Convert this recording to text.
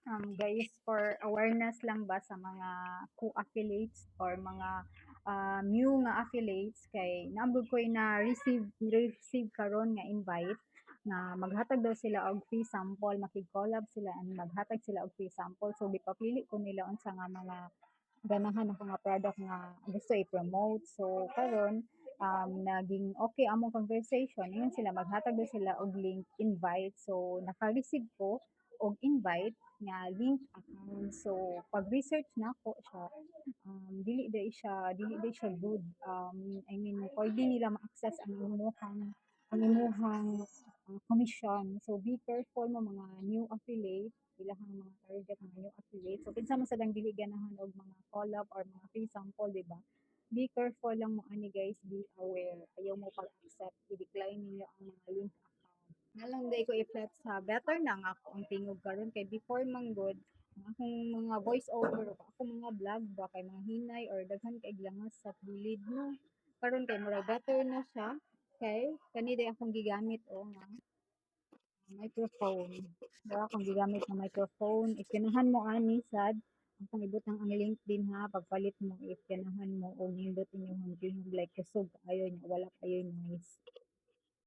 Guys, for awareness lang ba sa mga co-affiliates or mga new nga affiliates kay naambag ko na receive karon nga invite na maghatag daw sila og free sample, makig-collab sila and maghatag sila og free sample. So gipapili ko nila unsa nga mga ganahan ako nga product nga gusto i-promote. So karon naging okay among conversation. Ingon sila maghatag daw sila og link invite. So naka-receive ko og invite nga link account. So pag-research nako siya, dili day siya good. I mean pwede nila ma-access ang imuhang commission. So be careful mo mga new affiliate, ilahang mga target mga new affiliate. So kinsa man sad ang dili ganahan og mga collab or mga free sample, di ba? Be careful lang mo ani guys, be aware. Ayaw mo pag-accept, i-decline ninyo ang mga link account. Nalang day ko i-flex ha. Better na nga ako ang tingog karon kay before manggod ang akong mga voice over o akong mga vlog ba kay mga hinay or daghan kay glangas sa gilid no. Karon kay mura better na siya. Okay? Kani day akong gigamit o nga microphone. Wala akong gigamit na microphone. If ganahan mo ani sad, ang pangibutang ang link din ha, pagpalit mo if ganahan mo o nindot inyong like kusog ayo niya, wala kayo noise.